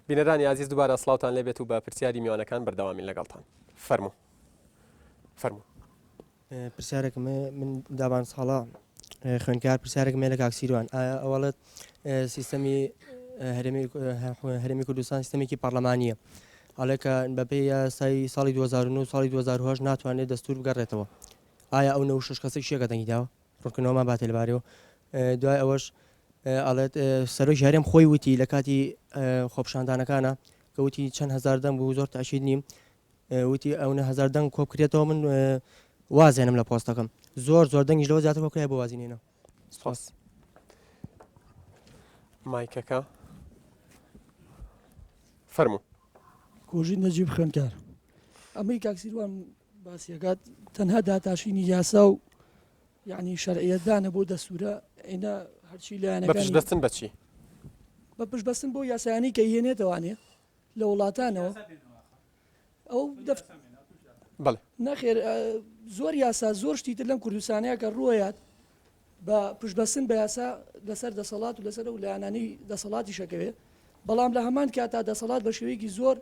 بینەرانی عزیز دووبارە سڵاوتان لێبێت و بە پرسیاری میوانەکان بەردەوامین لەگەڵتان فەرموو پرسیارێکم من دابان ساڵا خوێنکار پرسیارێک مێ لە کاکسیروان ئەوڵێت سیستەمی هەرێمی کوردستان سیستەمێکی پەرلەمانیە هەڵێ کە بەپێی یاسای ساڵی 2009 ساڵی 2010 ناتوانێت دەستور بگەڕێتەوە ئایا ئەو 96 کەسێک شێکە دەنگی داوە ڕوونکردنەوەمان باتێ لەبارەوە دوای ئەوەش ئەڵێت سەرۆکی هەرێم خۆی وتی لە کاتی خۆپشاندانەکانە کە وتی چەند هەزار دەنگ بوو زۆر تاشید نیم وتی ئەوە هەزار دەنگ کۆ بکرێتەوە من وازێنم لە پۆستەکەم زۆر دەنگیش لەوە زیاتر کۆکرای بۆ وازینێنە سپاس مایکەکە فەرموو کۆژی نەجیب خوێنکار ئەمەی کاکسیروان باسیەکات تەنها داتاشینی یاسا و یعنی شەرعیەتدانە بۆ دەسوورە ئێنە هەرچی لایەنەکان بەپشتبەستن بەچی بە پشتبەستن بۆ یاسایانی کە هێنێتەوانێ لە وڵاتانەوە ئەو نەخێر زۆر یاسا زۆر شتیتر لەم کوردستانەیە کە ڕوەیات بە پشتبەستن بە یاسا لەسەر دەسەڵات و لەسەر و لایەنانی دەسەڵاتی شەکەوێت بەڵام لە هەمان کاتا دەسەڵات بە شێوەیەکی زۆر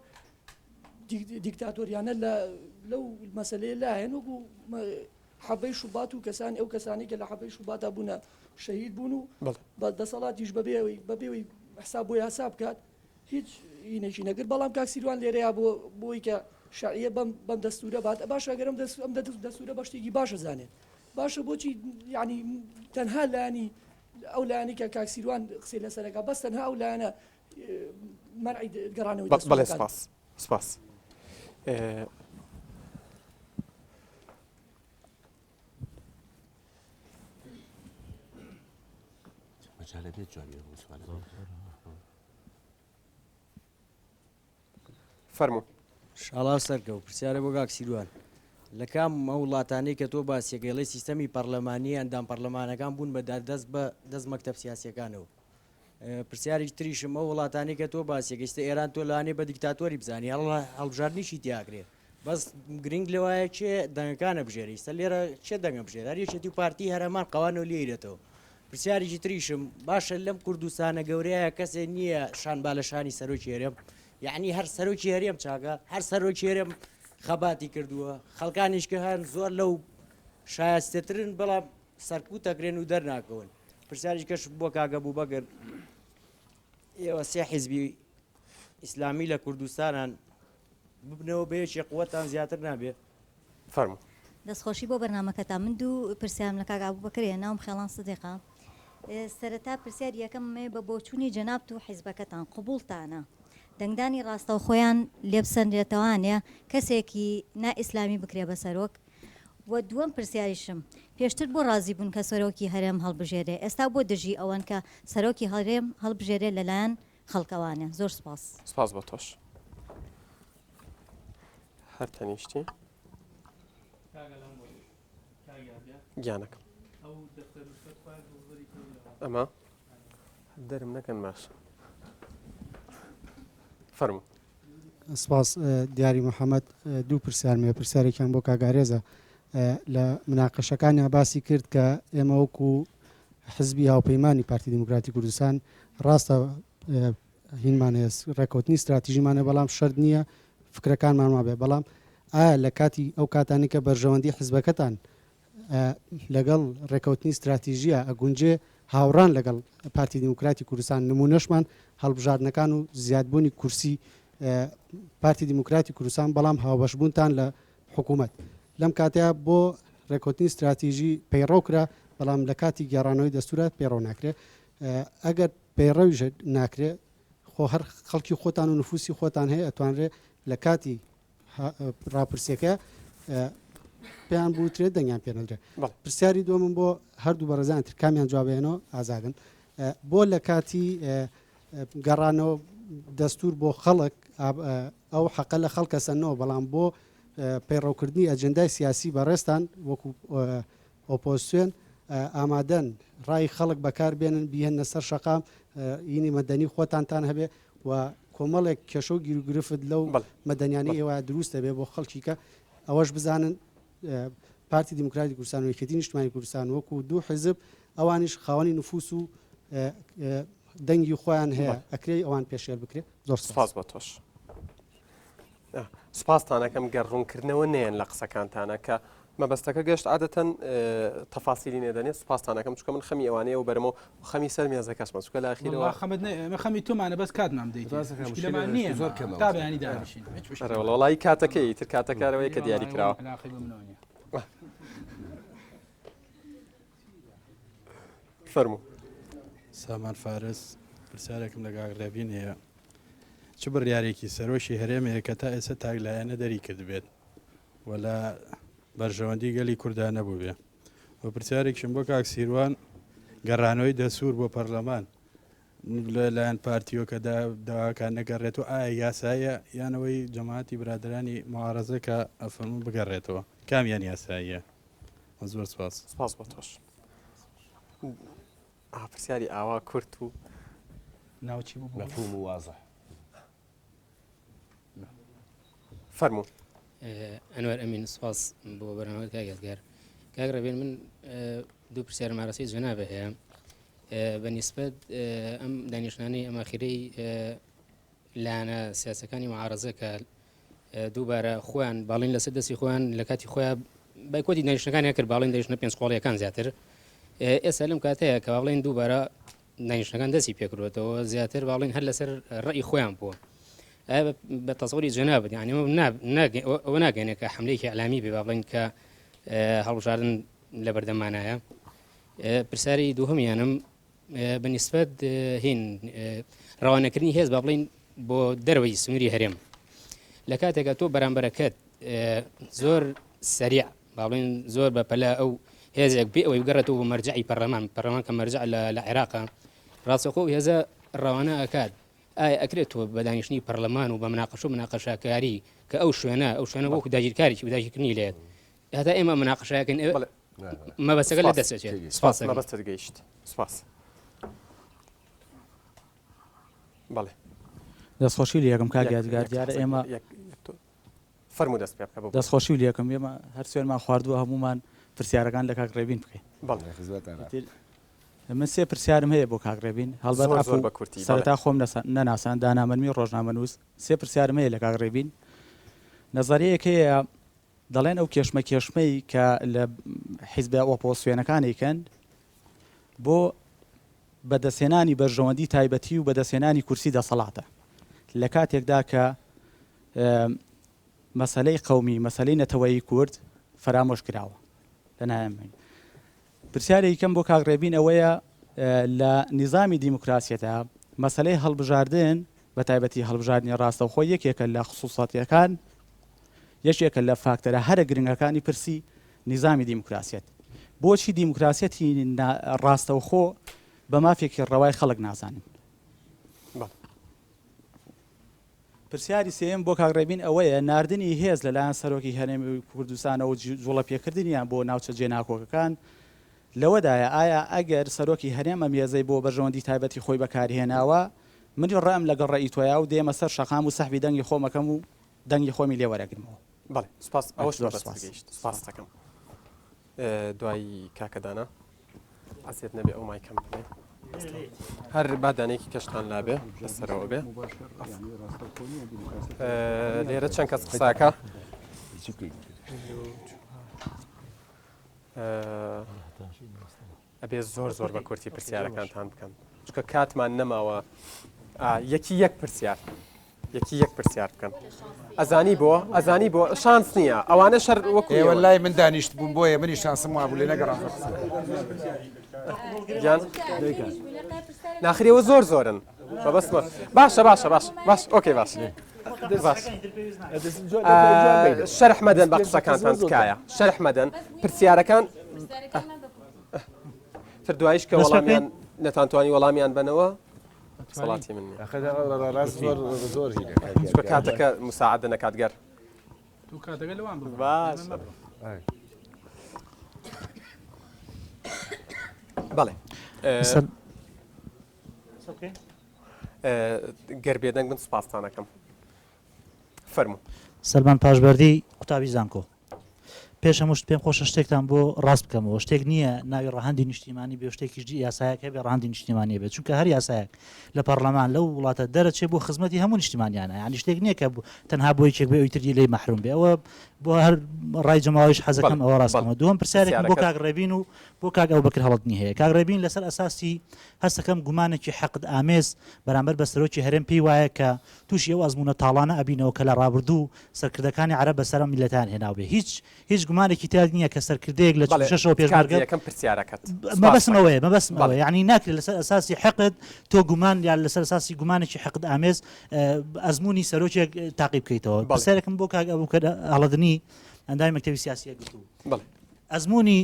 دیکتاتۆریانە لەو مەسلەیە لایەن وەکو حەبەی شوبات و کەسانی ئەو کەسانی کە لە حەبەی شوباتە بوونە شەهید بوون و بە دەسەڵاتیش بەبێەوەی حساب بۆ یاسا بکات هیچ هینێکی نەگرت بەڵام کاکسیروان لێرەیە بۆی کە شەرعیە بەم دەستورە بات باشە گەرم ئەم دەستورە بە شتێکی باشە زانێت باشە بۆچی یعنی تەنها لایانی ئەو لایانی کە کاکسیروان قسەی لەسەرەکە بەس تەنها ئەو لایەنە مەرعی گەڕانەوەی بەڵێ سپاس فەرموو شاڵاو سەرکە و پرسیارە بۆ کاکسیروان لە کام ئەو وڵاتانەی کە تۆ باسیەکەڵی سیستەمی پەرلەمانی ئەندام پەرلەمانەکان بوون بە دەست مەکتەب سیاسیەکانەوە پرسیارێکی تریشم ئەو وڵاتانی کە تۆ باسیەکەستە ئێران تۆ لەوانێ بە دیکتاتۆری بزانانی هەڵبژاردنیشی تیاکرێ بەس گرنگ لەوایە چێ دەنگەکانە بژێری سە لێرە چێ دەنگە بژێر هەریەکێتی و پارتی هەرەمان قەوانەوە لێرێتەوە پرسیارێکی تریشم باشە لەم کوردستانە گەورەیە کەسێ نییە شان بالەشانی سەرۆکی هەرێم یعنی هەر سەرۆکی هەرێم چاکە هەر سەرۆکی هەرێم خەباتی کردووە خەڵکانیشکە هەن زۆر لەو شایستەترن بەڵام سەرکوتەکرێن و دەرناکەون پرسیاریش کەش بۆ کاگە بوو بەگەر ئێوە سێ حیزبی ئیسلامی لە کوردستانان ببنەوە بەیەکی قووەتان زیاتر نابێ فەرموو دەستخۆشی بۆ بەرنامەکەتان من دوو پرسیارم لە کاگا بوو بەکرێ ناوم خێڵان سدیقا سەرەتا پرسیار یەکەمێ بە بۆچوونی جەنابەت و حیزبەکەتان قبوڵتانە دەنگدانی ڕاستەوخۆیان لێبسەندرێتەوانێ کەسێکی نائیسلامی بکرێ بە سەرۆک وە دووەم پرسیاریشم پێشتر بۆ ڕازی بوون کە سەرۆکی هەرێم هەڵبژێرێ ئێستا بۆ دژی ئەوەن کە سەرۆکی هەرێم هەڵبژێرێ لەلایەن خەڵکەوانە زۆر سپاس بۆ تۆش هەر تەنیشتی گیانەکەم ئەمە دەرم نەکەن باش فەرموو سپاس دیاری محەممەد دوو پرسیارمێ پرسیارێکیان بۆ کاگارێزە لە مناقەشەکانیان باسی کرد کە ئێمە وەکو حزبی هاوپەیمانی پارتی دیموکراتی کوردستان ڕاستە هینمانێ ڕێکەوتنی استراتیژیمانە بەڵام شەرت نییە فکرەکانمان وابێ بەڵام ئایا لە کاتی ئەو کاتانی کە بەرژەوەندی حزبەکەتان لەگەڵ ڕێکەوتنی استراتیژیە ئەگونجێ هاوڕان لەگەڵ پارتی دیموکراتی کوردستان نمونەشمان هەڵبژاردنەکان و زیادبوونی کورسی پارتی دیموکراتی کوردستان بەڵام هاوبەشبوونتان لە حکوومەت لەم کاتەیە بۆ ڕێکەوتنی استراتیژی پەیڕەوکرا بەڵام لە کاتی گێڕانەوەی دەستورات پەیڕەو ناکرێت ئەگەر پەیڕەویش ناکرێت خۆ هەر خەڵکی خۆتان و نفوسی خۆتان هەیە ئەتوانرێت لە کاتی ڕاپرسیەکە پێیان بوترێت دەنگیان پێنەدرێت پرسیاری دووەمم بۆ هەردوو بەڕێزان تر کامیان جوابێنەوە ئازادن بۆ لە کاتی گەڕانەوە دەستور بۆ خەڵک ئەو حەقە لە خەڵکە سەنەوە بەڵام بۆ پەیڕەوکردنی ئەجندای سیاسی بەڕێستان وەکو ئۆپۆزیسیۆن ئامادەن ڕای خەڵک بەکاربێنن بیهێنە سەر شەقام یینی مەدەنی خۆتانتان هەبێ و کۆمەڵێک کێشە و گیرگرفت لەو مەدەنیانی ئێوە دروستە بێ بۆ خەڵکی کە ئەوەش بزانن پارتی دیموکراتی کوردستان و یەکێتی نیشتیمانی کوردستان وەکو دوو حزب ئەوانیش خاوەنی نفوس و دەنگی خۆیان هەیە ئەکرێ ئەوان پێشێر بکرێت زۆر سپاس بۆ تۆش سپاستانەکەم گەڕڕوونکردنەوە نێن لە قسەکانتانە کە مەبەستەکە گەشت عادەتەن تەفاسیلی نێدەنێت سپاستانەکەم چکە من خەمی ئەوانەیە و بەرەمە خەمی سەر میێزە کەسمە چکە لە ئاخیرەوە خەمی تۆمانە بەس کاتمان دەیت نییە تا بەیانی داهشین وڵی کاتەکەی تر کاتەکارەوەی کە دیاری کراوە فەرموو سامان فارس پرسیارێکم لە گاگرابین هەیە چ بڕیارێکی سەرۆشی هەرێمەیە کە تا ئێستا تاگلایەنە دەری کرد بێت وەلا بەرژەوەندی گەلی کوردان نەبوو بێ و پرسیارێکشم بۆ کاک سیروان گەڕانەوەی دەسوور بۆ پەرلەمان لەلایەن پارتیۆ کە داواکان نەگەڕێتەوە ئایا یاسایە یانەوەی جەماعەتی برادرانی معارەزە کە ئەفەرمون بگەڕێتەوە کامیان یاساییە زۆر سپاس سپاس بۆ تۆش پرسیاری ئاوا کورت و ناوچی بوو مفهوم واضح فەرموو ئەنوەر ئەمین سپاس بۆ بەرنامەکە کاگەزگار کاگڕەبێن من دوو پرسیار مارەسی جەنابە هەیە بەنسبەت ئەم دانیشتنانەی ئەماخیرەی لایەنە سیاسەکانی معارەزە کە دووبارە خۆیان باڵین لەسەر دەستی خۆیان لە کاتی خۆیان بایکۆتی دانیشتەکانی کرد باڵین دانیشتنە پێنجسکۆڵیەکان زیاتر ئێستا لەم کاتەیە کە باڵین دووبارە دانیشتەکان دەستی پێکردوێتەوە زیاتر باڵین هەر لەسەر ڕێی خۆیان بووە بە تەسەوری جەنابەت یعنی ئەوە ناگەێنێت کە حملەیەکی ئەلامی بێ باڵین کە هەڵبژاردن لە بەردەمانایە پرسیاری دووهەمیانم بەنسبەت هین ڕەوانەکردنی هێز با بڵین بۆ دەرەوەی سنووری هەرێم لە کاتێکە تۆ بەرامبەرەکەت زۆر سەریع با بڵین زۆر بە پەلا ئەو هێزێک بێ ئەوەی بگەڕێتەوە بۆ مەرجعی پەرلەمان کە مەرجع لە عێراقا ڕاستەخۆ هێزە ڕەوانە ئەکات ئایا ئەکرێتەوە بە دانیشتنی پەرلەمان و بە مناقەش و مناقەشاکاری کە ئەو شوێنە وەکو داگیرکارێکی وداگیرکردنی لێت هەتا ئێمە مناقەشاکەن مەبەستەکە لە دەستێت سپاس مەبەستت گەیشت سپاس بەڵێ دەستخۆشی لە یەکەم کاگیادگار دیارە ئێمە فەرموو دەست پێ بکە دەستخۆشی لە یەکەم ئێمە هەر سوێنمان خواردووە هەمومان پرسیارەکان لە کاکڕێبین بکەین من سێ پرسیارم هەیە بۆ کاکڕێبین هەڵبەت سەرەتا خۆم نەناسان دانامەنمی ڕۆژنامەنووس سێ پرسیارم هەیە لە کاکڕێبین نەزەریەک هەیە دەڵێن ئەو کێشمەی کە لە حیزبە ئۆپۆزسیۆنەکانیکەن بۆ بەدەستێنانی بەرژەوەندی تایبەتی و بەدەستێنانی کورسی دەسەڵاتە لە کاتێکدا کە مەسەلەی قەومی مەسەلەی نەتەوەیی کورد فرامۆش کراوە لەنایەمین پرسیارێکی کەم بۆ کاکڕێبین ئەوەیە لە نیزامی دیموکراسیەتە مەسەلەی هەڵبژاردن بە تایبەتی هەڵبژاردننی ڕاستەوخۆ یەکێکە لە خصوصاتیەکان یەکێکە لە فاکتەرە هەرە گرنگەکانی پرسی نیزامی دیموکراسیەت بۆچی دیموکراسیەتی ڕاستەوخۆ بە مافێکی ڕەوای خەڵک نازانن پرسیاری سێم بۆ کاکڕێبین ئەوەیە ناردنی هێز لەلایەن سەرۆکی هەرێمی کوردستانەوە جوڵە پێکردنیان بۆ ناوچە جێناکۆکەکان لەوەدایە ئایا ئەگەر سەرۆکی هەرێم ئەم هێزەی بۆ بەرژەوەندی تایبەتی خۆی بەکارهێناوە منی ڕەم لەگەڵ ڕێی تۆیا و دێمە سەر شەقام و سەحبی دەنگی خۆمەکەم و دەنگی خۆمی لێوەرەگرمەوە بەڵێ سپاس ئەوەش گەیشت سپاس دەکەم دوای کاکەدانە ئەسێت نەبێ ئەو مایکەم بێ هەر بادانێکی کەشتان لابێ لەسەرەوە بێ لێرە چەند کەس قساکە ئەبێ زۆر بە کورتی پرسیارەکانتان بکەن چکە کاتمان نەماوە یەکی یەک پرسیار بکەن ئەزانی بۆ شانس نییە ئەوانە شەر وەکو ئێوە لای من دانیشت بووم بۆیە منی شانسم وابوو لێ نەگەڕام ناخریەوە زۆرن بەبەستمە باش ئۆکەی باش شەرح مەدەن بە قسەکانتان تکایە شەرح مەدەن پرسیارەکان تر دوایش کە وەڵامیان نەتانتوانی وەڵامیان بنەوە سەڵاتی من زۆر کاتەکە مساعدە نەکاتگەر باش بەڵێ گەربێدەنگ من سپاستانەکەم فەرموو سەلمان پاشبەردی قوتابی زانکۆ پێش هەموو پێم خۆشە شتێکتان بۆ ڕاست بکەمەوە شتێک نییە ناوی ڕەهاندی نیشتیمانی بێ شتێکیش یاسایەکە بێ ڕەهاندی نیشتیمانی بێت چونکە هەر یاسایەک لە پەرلەمان لەو وڵاتە دەرەچێت بۆ خزمەتی هەموو نیشتیمانیانە یعنی شتێک نییە کە تەنها بۆی چێک بێ ئەویتری لێی مەحروم بێ ئەوە بۆ هەر ڕای جەماوەیش حەزەکەم ئەوە ڕاستەکەمە دووەم پرسیارێکم بۆ کاک ڕێبین و بۆ کاک ئەوبەکر هەڵەتنی هەیە کاک ڕێبین لەسەر ئەساسی هەستەکەم گومانێکی حەقد ئامێز بەرامبەر بە سەرۆکی هەرێم پێی وایە کە تووشی ئەو ئەزمونە تاڵانە ئەبینەوە کە لە ڕابردوو سەرکردەکانی عەرەب بەسەر میلەتان هێناوبێ هیچ گومانێکی تیا نییە کە سەرکردەیەک لە 6 پێشمەرگە مەبەسمەوە یعنی ناکرێت لەسەر ئەساسی حەقد تۆ گومان یان لەسەر ئەساسی گومانێکی حەقد ئامێز ئەزمموی سەرۆکێک تاقی بکەیتەوە پرسیارێکم بۆ کاک ئەوبەکر هەڵەدنی ئەندامی مەکتەبی سیاسیە گرتووە ئەزمموی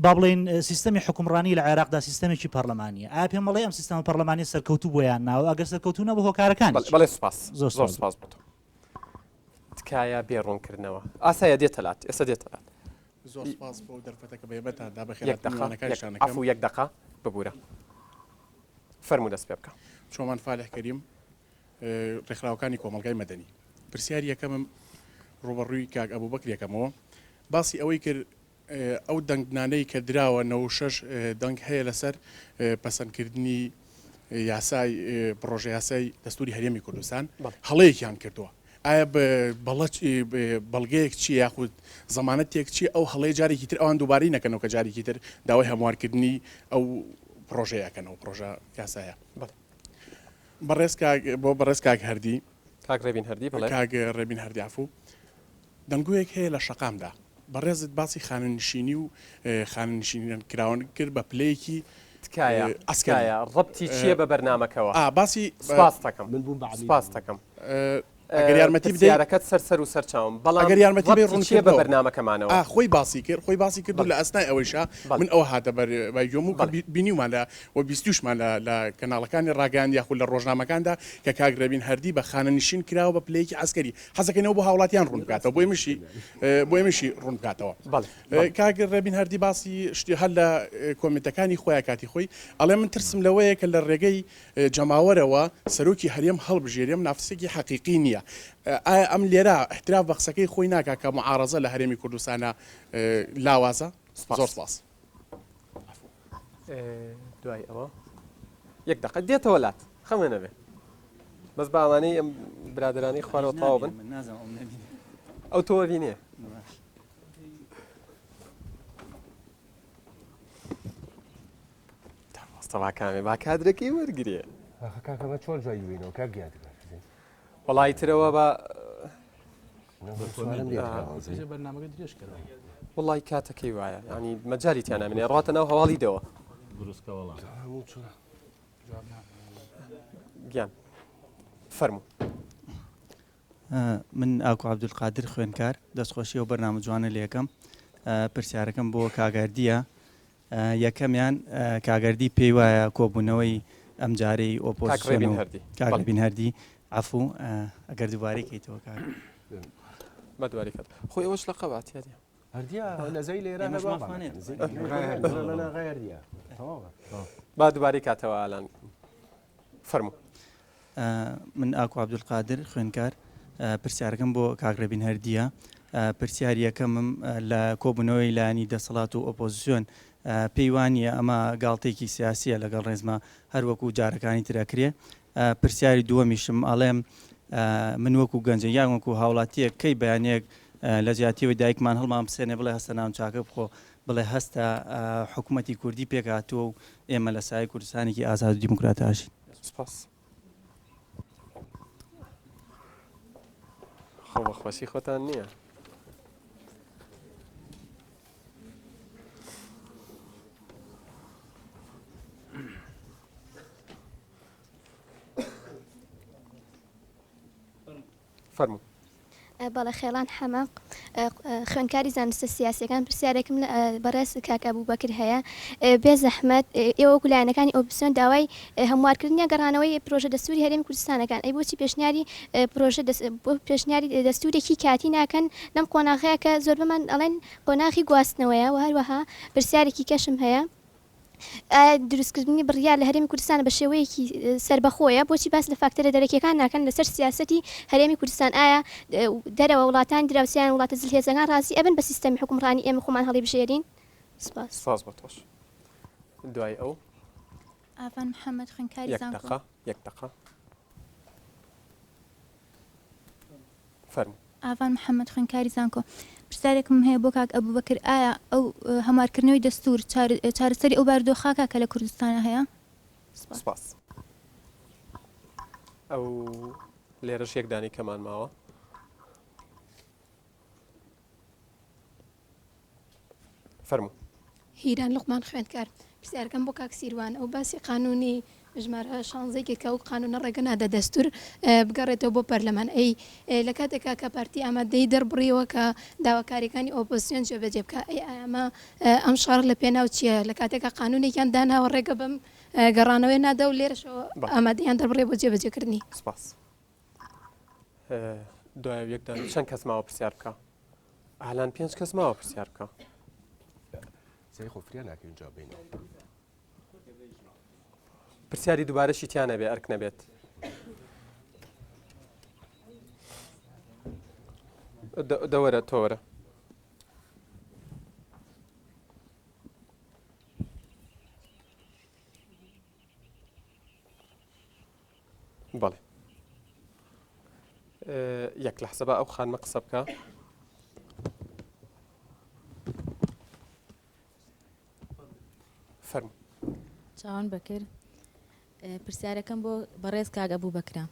با بڵێن سیستەمی حکومڕانی لە عێراقدا سیستەمێکی پەرلەمانیە ئایا پێم بڵێ ئەم سیستەمە پەرلەمانی سەرکەوتوو بۆیان ناوە ئەگەر سەرکەوتوونە بە هۆکارەکان بەڵێ سوپاس زۆر سپاس بۆ تۆ تکایە بێڕوونکردنەوە ئاسایە دێتەلات ئێستا دێتەلات زۆر سپاس بۆ دەرفەتەکە بەێبەتدا عەفو یەک دقە ببوورە فەرموو دەست پێ بکە چۆمان فالح کەریم ڕێکخراوەکانی کۆمەلگای مەدەنی پرسیاری یەکەمم ڕوبەڕووی کاک ئەبوبەکر یەکەمەوە باسی ئەوەی کرد ئەو دەنگنانەی کە دراوە 96 دەنگ هەیە لەسەر پەسەندکردنی یاسای پرۆژە یاسای دەستوری هەرێمی کوردستان هەڵەیەکیان کردووە ئایا بەڵگەیەک چی یاخود زەمانەتێک چی ئەو هەڵەیە جارێکی تر ئەوان دووبارەی نەکەنەوە کە جارێکی تر داوای هەموارکردنی ئەو پرۆژەیەکەنەوە پرۆژە یاسایە بۆ بەڕێز کاک هەردی کاک ڕێبین هەردی کاک ڕێبین هەردی عەفوو دەنگوویەک هەیە لە شەقامدا بەڕێزت باسی خانەنشینی و خانەنشینیان کراون کرد بە پلەیەکی ئەسکایە ڕەبتی چییە بە بەرنامەکەەوە باسی سپاس دەکەم سپاس دەکەم ئەگەر یارمەتی بدەیارەکەت سەر و سەرچاوم بەڵام ئەگەر یارمەتی بێ ڕوونچیە بە بەرنامەکەمانەوە خۆی باسی کرد لە ئەسنای ئەوەیشا من ئەوە هاتە بەرگۆم و بینیومان لە و بیستوشمان لە کەناڵەکانی ڕاگەاند یاخود لە ڕۆژنامەکاندا کە کاک ڕێبین هەردی بە خانەنشین کراوە بە پلەیەکی عەسکەری حەزەکەینەوە بۆ هاوڵاتیان ڕوون بکاتەوە بۆ ئێمەشی ڕوون بکاتەوە کاک ڕێبین هەردی باسی شتی هەر لە کۆمنتەکانی خۆیان کاتی خۆی ئەڵێ من ترسم لەوەیە کە لە ڕێگەی جەماوەرەوە سەرۆکی هەرێم هەڵبژێرێم نافسێکی حەقیقی نییە ئایا ئەم لێرە احتراف بە قسەکەی خۆی ناکە کە معارەزە لە هەرێمی کوردستانە لاوازە زۆر سپاس دوای ئەوە یەک دقە دێتەوە لات خەمە نەبێ بەس باوانەی ئەم برادرانی خوارەوە تاوا بن ئەو تۆ بینێ داوەستەوا کامێ با کادرەکەی وەرگێ کاکەمە چۆن جوای وینەوە کاک گیاد وڵی ترەوە بە وڵی کاتەکەی وایە ینی مەجاریتیان نامێنێ ڕاتە ناو هەواڵیدەوە گیان فەرموو من ئاکو عەبدولقادر خوێنکار دەستخۆشی و بەرنامە جوانە لە یەکەم پرسیارەکەم بۆ کاگەردیە یەکەمیان کاگەردی پێی وایە کۆبوونەوەی ئەم جارەی ئۆپۆزیسیۆن کاکڕێبین هەردی عەفوو ئەگەر دووبارەیکەیتەوە کار بە دووارەکەت خۆی ئەوەش لە قەبات یادە هەردیە لەزەی لێرە با دووبارەی کاتەوە ئالان فەرموو من ئاکو عەبدولقادر خوێنکار پرسیارەکەم بۆ کاکڕێبین هەردیە پرسیاری یەکەمم لە کۆبوونەوەی لایەنی دەسەڵات و ئۆپۆزیسیۆن پێی وانیە ئەمە گاڵتێکی سیاسیە لەگەڵ ڕێزمە هەروەکو جارەکانی تراکرێ پرسیاری دووەمیشم ئەڵێم من وەکو گەنجە یان وەکو هاوڵاتیەک کەی بەیانەیەک لە زیاتیەوەی دایکمان هەڵمان بسێنێ بڵێ هەستە ناو چاکە بخۆ بڵێ هەستە حکوومەتی کوردی پێکاتوە و ئێمە لە سای کوردستانێکی ئازاد و دیموکراتاشین سپاس خۆ بەخۆشی خۆتان نییە فەرموو بەڵە خێڵان حەمەق خوێنکاری زانستە سیاسیەکان پرسیارێکم بەڕێز کاک ئەبوبەکر هەیە بێ زەحمەت ئێوە لایەنەکانی ئۆپسیۆن داوای هەموارکردنیە گەڕانەوەی پرۆژە دەستوری هەرێمی کوردستانەکان ئەی بۆچی پێشنیاری پرۆژە پێشنیاری دەستورێکی کاتی ناکەن لەم قۆناغەیە کە زۆر بەمان ئەڵێن قۆناغی گواستنەوەیە و هەروەها پرسیارێکی کەشم هەیە دروستکردنی بڕیار لە هەرێمی کوردستان بە شێوەیەکی سربەخۆیە بۆچی باس لە فاکتەرە دەرەکیەکان ناکەن لەسەر سیاسەتی هەرێمی کوردستان ئایا دەرەوە وڵاتان دراوسیان وڵاتە جلهێزەکان ڕازی ئەبن بە سیستەمی حکومڕانی ئێمە خۆمان هەڵی بژێرین سپاس بۆ تۆش دوای ئەو ئافان محەممەد خوێنکاری یەک دقە فەرموو ئافان محەممەد خوێنکاری زانکۆ پرسیارێکم هەیە بۆ کاک ئەبوو بەکر ئایا ئەو هەمارکردنەوەی دەستور چارەسەری ئەو بارودۆخاکە کە لە کوردستانە هەیە سپاس ئەو لێرەش یەکدانی کەمان ماوە فەرموو هیران لقمان خوێندکار پرسیارەکەم بۆ کاک سیروان ئەو باسی قانونی ژمارە 16 کە ئەو قانونە ڕێگە نادە دەستور بگەڕێتەوە بۆ پەرلەمان ئەی لە کاتێکا کە پارتی ئامادەی دەربڕیەوە کە داواکاریەکانی ئۆپۆزیسیۆن جێبەجێ بکە ئەی ئەمە ئەم شەڕ لە پێناو چییە لە کاتێکە قانونێکیان داناوە ڕێگە بم گەڕانەوەی نادا و لێرەشەوە ئامادەیان دەربڕێ بۆ جێبەجێکردنی سپاس دوای یەکدان چەند کەس ماوە پرسیار بکە ئالان 5 کەس ماوە پرسیار بکە خۆفریان ناکەین جا بینەوە پرسیاری دووبارەشی تیان نەبێ ئەرک نەبێت دەوەرە تۆوەرە بەڵێ یەک لەحسە بە ئەو خانمە قسە بکە فەرموو چاوان بەکرد پرسیارەکەم بۆ بەڕێز کاک ئەبوو بەکرا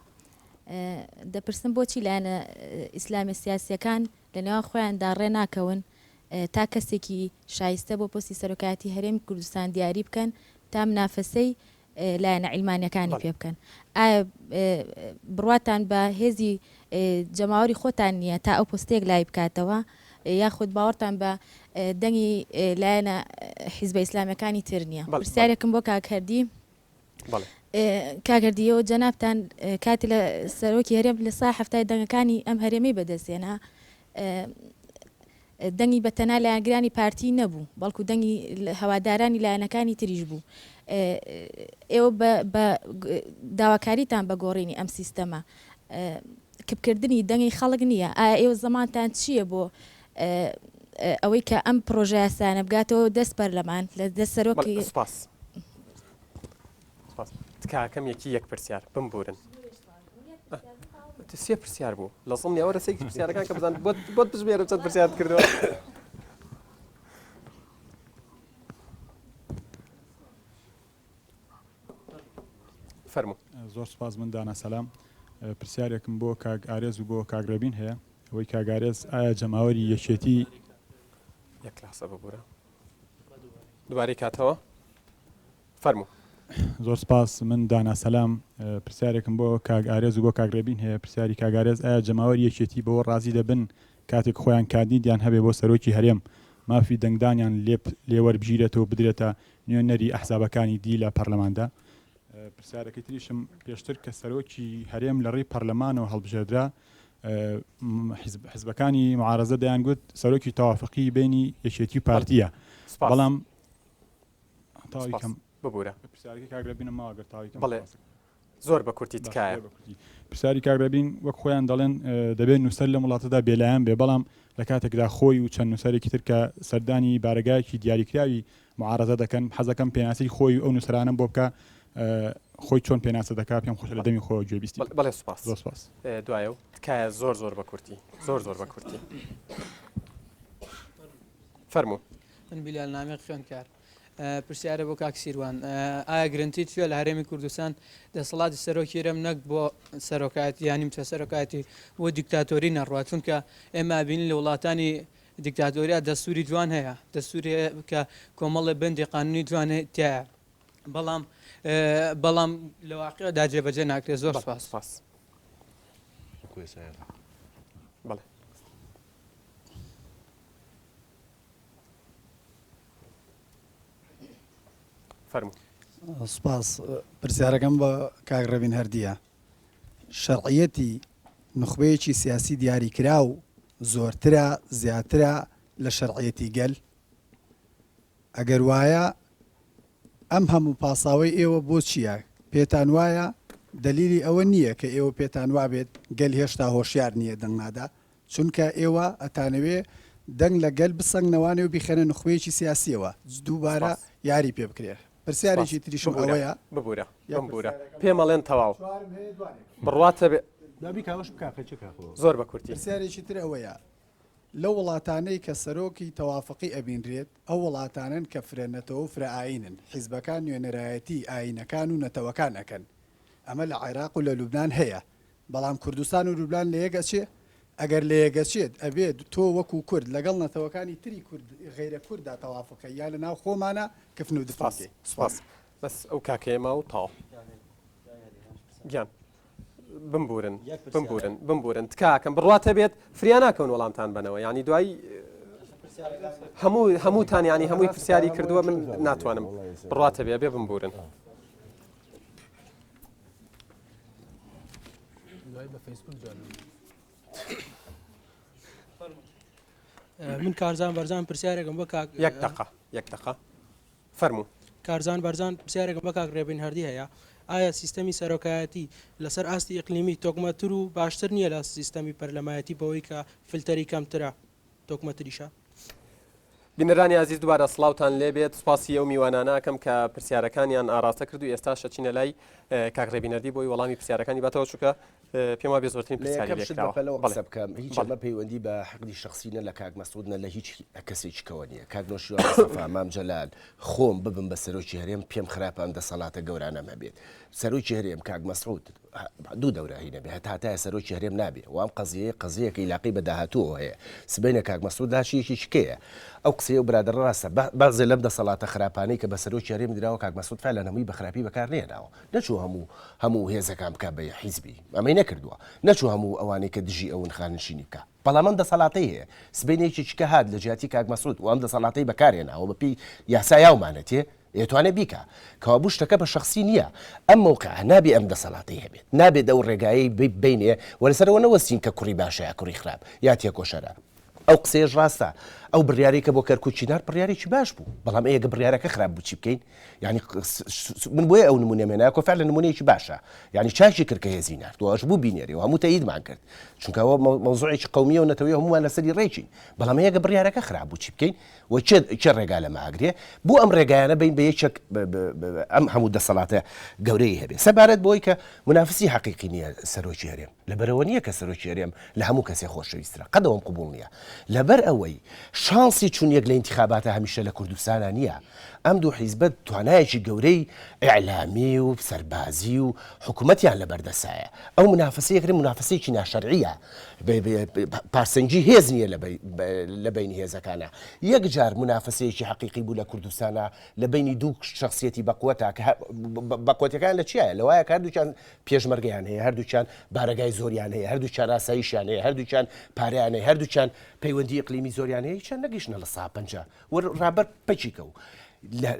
دەپرسم بۆچی لایەنە ئیسلامی سیاسیەکان لە نێوان خۆیاندا ڕێ ناکەون تا کەسێکی شایستە بۆ پۆستی سەرۆکایەتی هەرێمی کوردستان دیاری بکەن تا منافەسەی لایەنە عیلمانیەکانی پێ بکەن ئایا بڕواتان بە هێزی جەماوەری خۆتان نییە تا ئەو پۆستێک لای بکاتەوە یاخود باوەڕتان بە دەنگی لایەنە حیزبە ئیسلامیەکانی تر نییە پرسیارێکم بۆ کاکردی کاگەردیەوە جەنابتان کاتی لە سەرۆکی هەرێم لە سا هەفتای دەنگەکانی ئەم هەرێمەی بەدەستێنا دەنگی بەتەنیا لایەنگرانی پارتی نەبوو بەڵکو دەنگی هەوادارانی لایەنەکانی تریش بوو ئێوە بە داواکاریتان بە گۆڕینی ئەم سیستەمە کبکردنی دەنگی خەڵک نییە ئایا ئێوە زەمانتان چییە بۆ ئەوەی کە ئەم پرۆژە یاسانە بگاتەوە دەست پەرلەمان لە دەست سەرۆکی تکاکەم یەک پرسیار بمبورن سێ پرسیار بوو لە زڵنی ئەوە سێکی پرسیارەکان کە بزان بۆت بژمێرە چەند پرسیار کردەوە فەرموو زۆر سپاس من دانا سەلام پرسیارێکم بۆ کاک ئارێز و بۆ کاگرەبین هەیە ئەوەی کاگارێز ئایا جەماوەری یەکێتی یەک لاسە ببوورە دوبارەی کاتەوە فەرموو زۆر سپاس من دانا سەلام پرسیارێکم بۆ کاگ ئارێز و بۆ کاگرەبین هەیە پرسیاری کاگارێز ئایا جەماوەری یەکێتی بەوە ڕازی دەبن کاتێک خۆیان کاندیدیان هەبێ بۆ سەرۆکی هەرێم مافی دەنگدانیان لێوەربژیرێتەوە بدرێتە نوێنەری ئەحزابەکانی دی لە پەرلەماندا پرسیارەکەی تریشم پێشتر کە سەرۆکی هەرێم لە ڕێی پەرلەمانەوە هەڵبژێردرا حزبەکانی معارەزە دەیان گوت سەرۆکی تەوافقی بینی یەکێتی و پارتیە بەڵام ببوورە پرسیارەکەی کاگرەبینە ماوەگەر تاویکەم بەڵێ زۆر بە کورتی تکایە پرسیاری کاگرەبین وەک خۆیان دەڵێن دەبێت نووسەر لە وڵاتەدا بێلایەن بێ بەڵام لە کاتێکدا خۆی و چەند نووسەرێکی تر کە سەردانی بارگایەکی دیاریکراوی معارەزە دەکەن حەزەکەم پێناسی خۆی ئەو نووسرانم بۆ بکە خۆی چۆن پێناسە دەکات پێم خۆش لە دەمی خۆ گوێبیستی بەڵێ سوپاس زۆر سوپاس دوایە و تکایە زۆر بە کورتی زۆر بە کورتی فەرموو من بیلال نامی خوێندکار پرسیارە بۆ کاک سیروان ئایا گرنتی توێ لە هەرێمی کوردستان دەسەڵاتی سەرۆکی هەرێم نەک بۆ سەرۆکایەتی یانی چە سەرۆکایەتی بۆ دیکتاتۆری نەڕوات چونکە ئێمە بینین لە وڵاتانی دیکتاتۆریا دەستوری جوان هەیە دەستوری کە کۆمەڵی بەندی قانونی جوان تایە بەڵام لە واقعدا جێبەجێ ناکرێت زۆر سپاس بەڵێ فەرموو سپاس پرسیارەکەم بە کاگڕەبین هەردیە شەرعیەتی نخبەیەکی سیاسی دیاریکرا و زۆرترە زیاترە لە شەرعیەتی گەل ئەگەر وایە ئەم هەموو پاساوی ئێوە بۆ چییە پێتان وایە دلیلی ئەوە نییە کە ئێوە پێتان وا بێت گەل هێشتا هۆشیار نییە دەنگنادا چونکە ئێوە ئەتانەوێ دەنگ لە گەل بسەنگنەوانێ و بیخێنە نخوەیەکی سیاسیەوە دووبارە یاری پێ بکرێت پرسیارێکی تریشم ئەوەیە ببوورە پێمەڵێن تەواو بڕواتە زۆر بە کورتی پرسیارێکی تر ئەوەیە لە وڵاتانەی کە سەرۆکی تەوافقی ئەبینرێت ئەو وڵاتانن کە فرێنەتەوە و فرەئینن حیزبەکان نوێنەرایەتی ئاینەکان و نەتەوەکان ئەکەن ئەمە لە عێراق و لە لوبناان هەیە بەڵام کوردستان و لوبناان لە یەگەچێ ئەگەر لە یەگەچێت ئەبێت تۆ وەکو کورد لەگەڵ نەتەوەکانی تری غیرە کووردا تەوافقە یا لە ناو خۆمانە کەفن و دفاسی سپاس بەس ئەو کاکەیەمە و تاو گیان بمبورن تکاکەم بڕاتە بێت فریا ناکەون وەڵامتان بنەوە ینی دوایی هەمووتان ینی هەمووی پرسیاری کردووە من ناتوانم بڕاتە بێ بێ بمبورن من کارزان بەرزان پرسیارێکم بۆ کاک یەک دقە فەرموو کارزان بەرزان پرسیارێکم بە کاک ڕێبین هەردی هەیە ئایا سیستەمی سەرۆکایەتی لەسەر ئاستی ئیقلیمی تۆکمەتر و باشتر نییە لە سیستەمی پەرلەمایەتی بەوەی کە فلتەری کەمترە تۆکمەتریشە بینەرانی عزیز دوبارە سڵاوتان لێبێت سپاسی ئەو میواناناکەم کە پرسیارەکانیان ئاراستە کرد و ئێستا شەچینە لای کاک ڕێبینەردی بۆی وەڵامی پرسیارەکانی باتەوە چووکە پێم وابێ زۆرترین پرسیاری بکەم هیچ ئەمە پەیوەندی بە حەقی شخصینە لە کاک مەسعودنە لە هیچ کەسێکەوە نییە کاک نۆشیوان مستەفا مام جەلال خۆم ببم بە سەرۆکی هەرێم پێم خراپە ئەم دەسەڵاتە گەورانەم هەبێت سەرۆکی هەرێم کاک مەسعود دوو دەورە هینە بێ هەتاتایە سەرۆکی هەرێم نابێ وام قەزیەیەکی علاقی بە داهاتووە هەیە سبەینە کاک مەسعود داشیەکی شکەیە ئەو قسەیە و برادر ڕاستە بەعزێ لەم دەسەڵاتە خراپانەی کە بە سەرۆکی هەرێم دراوە کاک مەسعود فعلا هەمووی بە خراپی بەکار نێناوە نەچوو هەموو هێزەکان بکە بە حیزبی ئەمەی نەکردووە نەچوو هەموو ئەوانەی کە دژی ئەوون خانشینی بکە بەڵام ئەم دەسەڵاتەی هەیە سبەینێکی چکە هات لە جیاتی کاک مەسعود و ئەم دەسەڵاتەی بەکارێناوە بەپی یاسا یاومانەتێ ئێتوانێت بیکە کەوا بوو شتەکە بە شخصی نییە ئەم موقع نابێ ئەم دەسەڵاتی هەبێت نابێت ئەو ڕێگایی بینێ وەرەسەرەوە نەوەستین کە کوڕی باشەیە کوڕی خراپ یا تێکۆشەرە ئەو قسەیەش ڕاستە ئەو بڕیاری کە بۆ کەرکوچینار بڕیارێکی باش بوو بەڵام ئەگە بڕیارەکە خراپ بوو چی بکەین ینی من بۆیە ئەو نمونێمێنە کۆفع لە نمونەیەکی باشە ینی چاکی کرد کە هێزی نرد وەش بوو بینێری و هەموو تەییدمان کرد چونکە ئەوە مەوزوعێکی قەومیە و نەتەوەی هەمووان لەسەری ڕێچین بەڵام ئەگە بڕیارەکە خراپ بوو چی بکەین و چه ڕێگا لە ماگرێ بۆ ئەم ڕێگایانە بین بە یەکێک ئەم هەموو دەسەڵاتە گەورەی هەبێ سەبارەت بۆی کە منافسی حەقیقی نییە سەرۆکی هەرێم لەبەرەوە نییە کە سەرۆکی هەرێم لە هەموو کەسێ خۆشەویسترە قەدەوەم قبوڵ نییە لەبەر ئەوەی شانسی چون یەک لە انتخاباتە هەمیشە لە کوردستانە نییە ئەم دوو حیزبەت توانایەکی گەورەی ئیعلامی و سەربازی و حکوومەتیان لەبەردەسایە ئەو منافسەیەکرێ منافسەیەکی ناشەرعیە پارسەنجی هێز نییە لە بینی هێزەکانە یەک جار منافسەیەکی حەقیقی بوو لە کوردستانە لە بینی دوو شخصیەتی بەقوەتە کە بەقوەتەکان لە چیایە لەوایە کە هەردووچیان پێشمەرگەیان هەیە هەردووچیان بارەگای زۆریان هەیە هەردووچیان ئاساییشیان هەیە هەردووچیان پارەیان هەیە هەردووچیان پەیوەندی ئیقلیمی زۆریان هەیە چەند نەگەیشتنە لە ساپەنجە ڕابەر پەچیکە و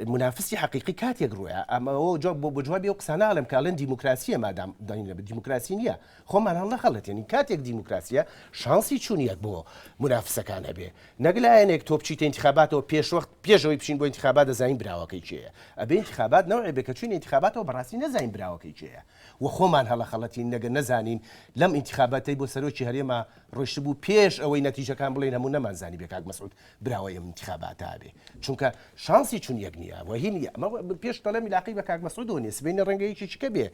منافسی حقیقی کاتێک ڕوویە ئەمەەوە بۆ جوابی ئەو قساناڵم کاڵێن دیموکراسیە مادام داین لە دیموکراسی نییە خۆمان هەڵ نەخەڵێتێنی کاتێک دیموکراسیە شانسی چوونیەک بۆ منافسەکان هەبێ نەگلایەنێک تۆ بچیتە انتخاباتەوە پێشوەخت پێشەوەی بچین بۆ انتخابات دەزانین براوەکەی چێە ئەبێ انتخابات نەوەی بێ کە چوین انتخاباتەوە بەڕاستی نەزانین براوەکەی چێە و خۆمان هەڵە خەڵەتین نەگە نەزانین لەم انتخاباتی بۆ سەرۆکی هەرێمە ڕۆیشت بوو پێش ئەوەی نەتیجەکان بڵێن هەموو نەمانزانی بێ کاک مەسعود براوەی ئەم انتخاباتە بێ چونکە شانسی چون یەک نییە پێش تەڵەمی لاقی بە کاک مەسعود نیە سبەینە ڕەنگەیەکی چکە بێ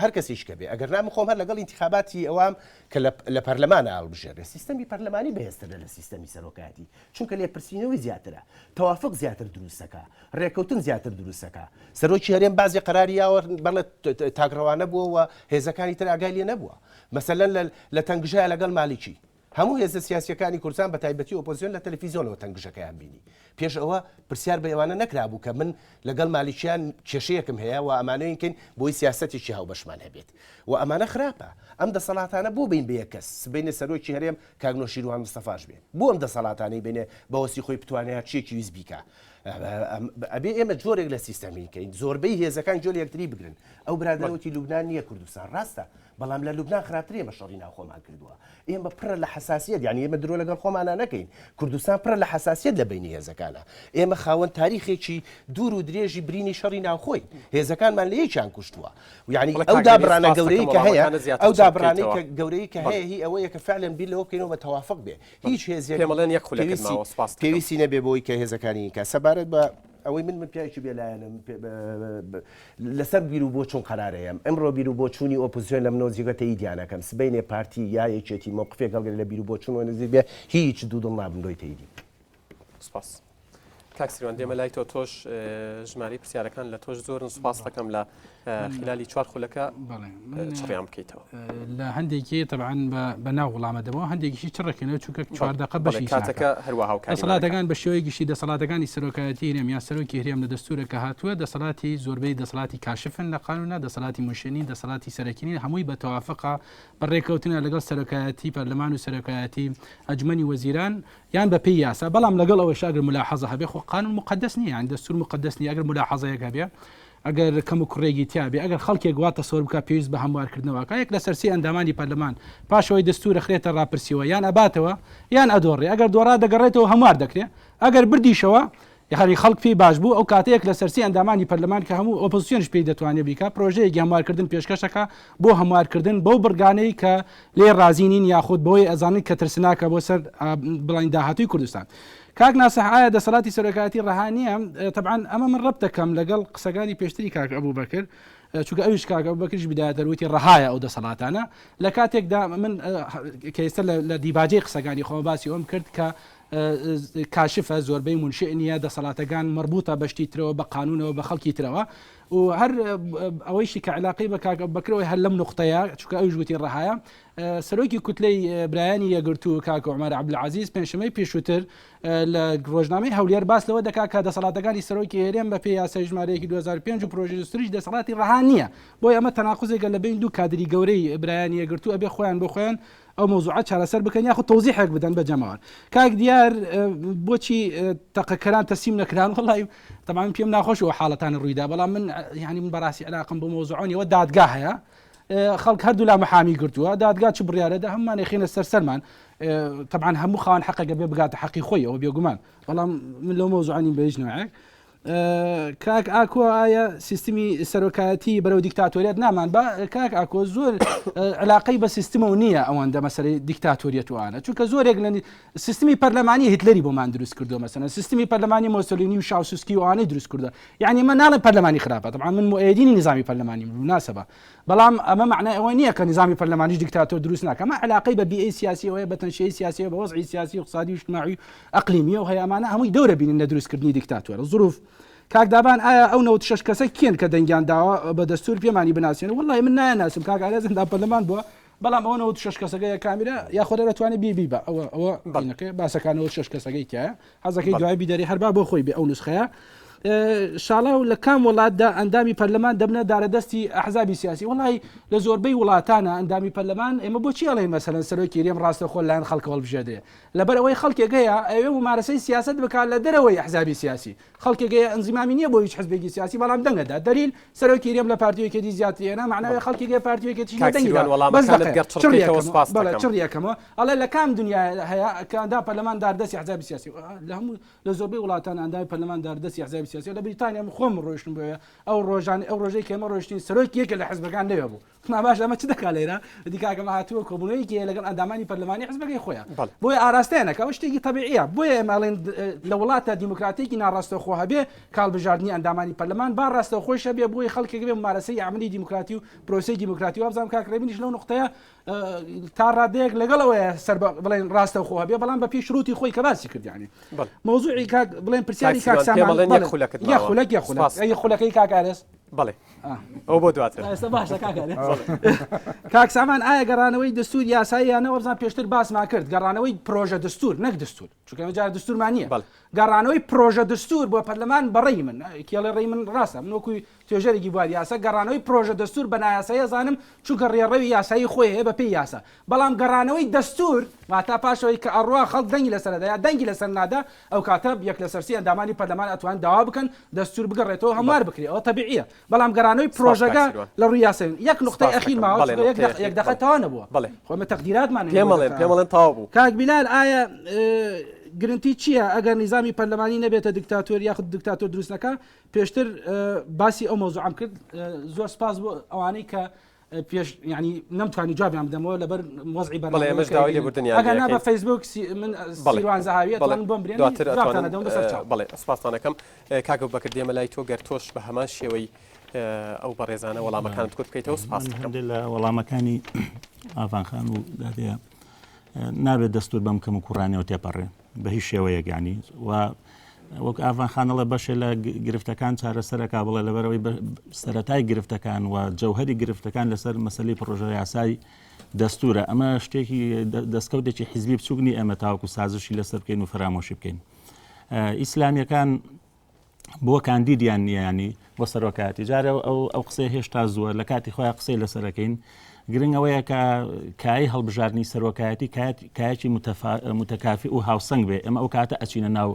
هەر کەسیشکە بێ ئەگەر نام خۆم هەر لەگەڵ انتخاباتی ئەوام کە لە پەرلەمانە هەڵبژێڕێ سیستەمی پەرلەمانی بەهێزترە لە سیستەمی سەرۆکایەتی چونکە لێپرسینەوەی زیاترە تەوافق زیاتر دروستەکە ڕێکەوتن زیاتر دروستەکە سەرۆکی هەرێم بازی قەراری یاوە بەڵێ تاگڕەوانە بووە و هێزەکانی تر ئاگای لێ نەبووە مەسەلەن لە تەنگژایە لەگەڵ مالیکی هەموو هێزە سیاسیەکانی کوردستان بە تایبەتی ئۆپۆزیۆن لە تەلەڤیزیۆنەوە تەنگژەکەیان بینی پێش ئەوە پرسیار بە ئێوانە نەکرابوو کە من لەگەڵ مالیکیان کێشەیەکم هەیە و ئەمانەیەکەین بۆی سیاسەتێکی هاوبەشمان هەبێت و ئەمانە خراپە ئەم دەسەڵاتانە بۆ بین بە یەک کەس سبەینە سەرۆکی هەرێم کاک نۆشیروان مستەفاش بێ بۆ ئەم دەسەڵاتانەی بینێ بەوەسی خۆی بتوانێت چیەکی ویست بیکە ئەبێ ئێمە جۆرێک لە سیستەمیکەین زۆربەی هێزەکان جۆر یەکتری بگرن ئەو برادەوەتی لوبنان نییە کوردستان ڕاستە بەڵام لە لوبنان خراپتر ئێمە شەڕی ناو خۆمان کردووە ئێمە پڕە لە حساسیت یعنی ئێمە درۆ لەگەڵ خۆمانە نەکەین کوردستان پڕە لە حساسیت لە بینی هێزەکانە ئێمە خاوەن تاریخێکی دوور و درێژی برینی شەڕی ناوخۆی هێزەکانمان لە یەکیان کوشتووە یعنی ئەو دابرانە گەورەی کە هەیە ئەو دابرانەی کە گەورەی کە هەیە هی ئەوەیە کە فعلەن بیر لەوە بکەینەوە بە تەوافق بێ هیچ هێزێک پێویستی نەبێ بۆی کە هێزەکانی کە سەبارەت بە ئەوەی من پیاوێکی بێلایەنم لەسەر بیر و بۆ چوون قەرارەیەم ئەمڕۆ بیر و بۆ چوونی ئۆپۆزیسیۆن لە منەوە جێگەتە ئیدیانەکەم سبەینێ پارتی یا یەکێتی مۆقفێک هەڵگەر لە بیر و بۆ چوون نزیک بێ هیچ دوو دڵ نابن دۆی تەیدی سپاس کاکسیروان دێمە لای تۆ تۆش ژماری پرسیارەکان لە تۆش زۆرن سوپاس دەکەم لە خلالی چوار خولەکە چڕیان بکەیتەوە لە هەندێکی طبعاً بە ناو وڵامەدەمەوە هەندێکیشی چڕەکەنەوە چونکە 14 دقە بەشی کاتەکە هەروەها دەسەڵاتەکان بە شێوەیەکیشی دەسەڵاتەکانی سەرۆکایەتی هێرێم یا سەرۆکی هێرێم لە دەستورەکە هاتووە دەسەڵاتی زۆربەی دەسەڵاتی کاشفن لە قانونە دەسەڵاتی موشێنی دەسەڵاتی سەرەکینی هەمووی بە تەوافقا بەڕێکەوتنە لەگەڵ سەرۆکایەتی پەرلەمان و سەرۆکایەتی ئەنجومەنی وەزیران یان بە پێی یاسا بەڵام لەگەڵ ئەوەش ئەگەر ملاحەزە هەبێ خۆ قانون مقدس نییە یان دەستور مقدس نییە ئەگەر ملاحەزەیەک هەبێ ئەگەر کەم و کوڕێکی تیابێ ئەگەر خەڵکێک واتە سۆر بکە پێویست بە هەموارکردنەوەکە یەک لە سەرسی ئەندامانی پەرلەمان پاشەوەی دەستورە خرێتە ڕاپرسیەوە یان ئەباتەوە یان ئەدۆڕێ ئەگەر دۆڕا دەگەڕێتەوە هەموار دەکرێت ئەگەر بردیشەوە یخەری خەڵک پێی باش بوو ئەو کاتەیەک لە سەرسی ئەندامانی پەرلەمان کە هەموو ئۆپۆزیسیۆنش پێی دەتوانێت بیکە پرۆژەیەکی هەموارکردن پێشکەشەکە بۆ هەموارکردن بەو بڕگانەی کە لێ رازینین یاخود بۆی ئەزانن کە ترسناکە بۆ سەر بڵین داهاتووی کوردستان کاک ناسح ئایا دەسەڵاتی سەرۆکایەتی ڕەهانیە طبعاً ئەمە من ڕەب دەکەم لەگەڵ قسەکانی پێشتری کاک ئەبوو بەکر چونکە ئەویش کاک ئەبوو بەکرش بدایەتەوەتی ڕەهایە ئەو دەسەڵاتانە لە کاتێکدا من کە ئێستا لە دیباجەی قسەکانی خۆ باسی ئەوم کرد کە کاشفە زۆربەی منشئ نیە دەسەڵاتەکان مربوطە بەشتی ترەوە بە قانونەوە بە خەڵکی ترەوە و هەر ئەوەیشی کە علاقی بە کاک بەکرەوەی هەر لەم نقطەیە چونکە ئەویش گوتی ڕەهایە سەرۆکی کوتلەی برایانی یەگرتو کاک عومەر عەبدولعەزیز پێنجشەمەی پێشووتر لە ڕۆژنامەی هەولێر باس لەوە دەکات کە دەسەڵاتەکانی سەرۆکی هێرێم بە پێی یاسای ژمارەیەکی 2005 و پرۆژەی دەستوریش دەسەڵاتی ڕەها نییە بۆی ئەمە تەناقوزێکە لە بین دوو کادری گەورەی برایانی یەگرتو ئەبێ خۆیان بۆ خۆیان ئەو مۆزوعات چارەسەر بکەن یاخود تەوزیحێک بدەن بە جەماوەر کاک دیار بۆچی تەقەکەران تەسلیم نەکران وڵی تەمام پێم ناخۆش و حاڵەتان ڕوویدا بەڵام من یعنی من بەڕاستی علاقم بۆ مۆزوعۆنیەوە دادگا هەیە خەڵک هەردوو لا محامی کردووە دادگا چ بڕیارەدا هەممان خێنە سەرسەرمان طبعا هەموو خاوەن حەقەکە بێ بگاتە حەقی خۆی ئەوە بێگومان بەڵام من لەو مۆزوعانی بەهیچ نوعێک کاک ئاکۆ ئایا سیستمی سەرۆکایەتی بەرەو دیکتاتۆریەت نامان بە کاک ئاکۆ زۆر علاقەی بە سیستمە و نییە ئەوەندە مەسەرەی دیکتاتۆریەتوانە چونکە زۆرێک لە سیستمی پەرلەمانی هیتلەری بۆمان دروست کردو مەسەن سیستمی پەرلەمانی مۆسۆلینی و شاوسوسکی و ئەوانەی دروست کردو یعنی من ناڵێن پەرلەمانی خراپە طبعا من مؤیدینی نظامی پەرلەمانی مناسبە بەڵام ئەمە معنای ئەوە نییە کە نظامی پەرلەمانیش دیکتاتۆر دروست ناکە ئەمە علاقەی بە بیئەی سیاسیەوەیە بە تەنشەی سیاسی بە وەزعی سیاسی و اقتصادی و اجتماعی ئەقلیمی و هەیە ئەمانە هەمووی دەورە بینن لە دروستکردنی دیکتاتۆر ظروف کاک دابان ئایا ئەو 96 کەسە کێن کە دەنگیان داوە بە دەستور پێمانی بناسیێن وڵی من نایەناسم کاک ئارێز هەندا پەرلەمان بووە بەڵام ئەوە 96 کەسەکەی کامیرە یا خۆ دەتوانێت بیبی بە ئەوە بەڵنەکەی باسەکانەوە 6 کەسەکەی تایە حەزەکەی دوای بیدەری هەربا بۆ خۆی بێ ئەو نسخەیە شاڵا و لە کام وڵاتدا ئەندامی پەرلەمان دەبنە دارەدەستی ئەحزابی سیاسی وڵی لە زۆربەی وڵاتانە ئەندامی پەرلەمان ئێمە بۆچی ئەڵێن مەسەلەن سەرۆکی رێم ڕاستە خۆ لایەن خەڵکە هەڵبژێدێ لەبەر ئەوەی خەڵکێکەیە ئەوێ ممارەسەی سیاست بکات لە دەرەوەی ئەحزابی سیاسی خەڵکێکەیە ئەنزیمامی نییە بۆ هیچ حزبێکی سیاسی بەڵام دەنگەدا دەلیل سەرۆکی رێم لە پارتیۆکێتی زیاترێنە معناوی خەڵکێکی پارتیۆکێتی چڕیەکەمەوە ئەڵێ لە کام دنیا هەیە کەدا پەرلەمان داردەستی ئەحزابی سیاسی لە هەموو لە زۆربەی وڵاتان ئەندامی پەرلەمان داردەستی ئەحزابی سیاسی لە بریتانیا خۆم ڕۆشتم بۆیە ئەو ڕۆژانی ئەو ڕۆژەی کێمە ڕۆشتین سەرۆکی یەکە لە حزبەکان نەوێ بوو باش ئەمە چ دەکا لێرە دیکاکەمە هاتووە کۆبوونەوەیکی لەگەڵ ئەندامانی پەرلەمانی حزبەکەی خۆیان بۆیە ئاراستەیەنەکە ئەو شتێکی تەبیعیە بۆیە ئێمەڵێن لە وڵاتە دیموکراتێکی ناڕاستەوخۆ هەبێ کاڵبژاردننی ئەندامانی پەرلەمان با ڕاستەوخۆش هەبێ بۆی خەڵکێک بێ ممارەسەی عملی دیموکراتی و پرۆسەی دیموکراتی و ئابزانام کاکرێبینیش لەو نقطەیە تا ڕادەیەک لەگەڵەوەیە سەر بڵێن ڕاستەوخۆ هەبێ بەڵام بە پێی شروتی خۆی کە باسی کرد یعنی مۆزوعی کاک بڵێن پرسیاری کاک سامان یەک خولەکەت خولەکەی کاک ئارێز بەڵێ ئەو بۆ دواتر ئێستا باشە کاکە کاک سامان ئایا گەڕانەوەی دەستور یاساییانە وەرزان پێشتر باسمان کرد گەڕانەوەی پرۆژە دەستور نەک دەستور چونکە جار دەستورمان نییە گەڕانەوەی پرۆژە دەستور بۆ پەرلەمان بەڕێی من کێڵێ ڕێی من ڕاستە من وەکوی توێژەرێکی بوار یاسا گەڕانەوەی پرۆژە دەستور بە نایاسایی زانم چونکە ڕێڕەوی یاسایی خۆی هەیە بە پێی یاسا بەڵام گەڕانەوەی دەستور واتا پاشەوەی کە ئەڕوا خەڵک دەنگی لەسەردا یا دەنگی لەسەر نادا ئەو کاتە یەک لە سەرسی ئەندامانی پەرلەمان ئەتوان داوا بکەن دەستور بگەڕێتەوە هەموار بکرێت ئەوە تەبیعیە بەڵام گەڕانەوەی پرۆژەکە لە ڕووی یاسایی یەک نقطەی ئەخیر ماوە یەک دقە تەوا نەبووە خۆمە تەقدیراتمان پێمەڵێن تاوا بوو کاک بیلال ئایا گرنگی چییە ئەگەر نیزامی پەرلەمانی نەبێتە دیکتاتۆر یاخود دیکتاتۆر دروست نەکە پێشتر باسی ئەو مەوزوعم کرد زۆر سپاس بۆ ئەوانەی کە پێش ینی نەمتوانی جوابیان بدەمەوە لەبەر وەزعی ئەگەر نا بە فەیسبوک من سیروان زەهاویە بۆم بڵێ سپاسانەکەم کاکە بەکردێمە لای تۆ گەر تۆش بە هەمان شێوەی ئەو بەڕێزانە وەڵامەکانت کۆت بکەیتەوە سپاس لە وەڵامەکانی ئافانخان و دادەیە نابێت دەستور بەم کەم و کوڕانەوە تێپەڕێ بە هیچ شێوەیەکانی و وەک ئافانخانەڵە بەشێ لە گرفتەکان چارەسەرەکا بڵێ لەبەرەوەی سەرەتای گرفتەکان و جەوهەری گرفتەکان لەسەر مەسەلەی پڕۆژە یاسایی دەستورە ئەمە شتێکی دەستکەوتێکی حیزبی بچووکنی ئێمە تاوەکو سازشی لەسەر بکەین و فرامۆشی بکەین ئیسلامیەکان بۆ کاندیدیان نییانی بۆ سەرۆکاتی جارە ئەو قسەی هێشتا زووە لە کاتی خۆیان قسەی لەسەرەکەین گرنگ ئەوەیە کە کای هەڵبژاردننی سەرۆکایەتی کایەکی متەکافی و هاوسنگ بێ ئەمە ئەو کاتە ئەچینە ناو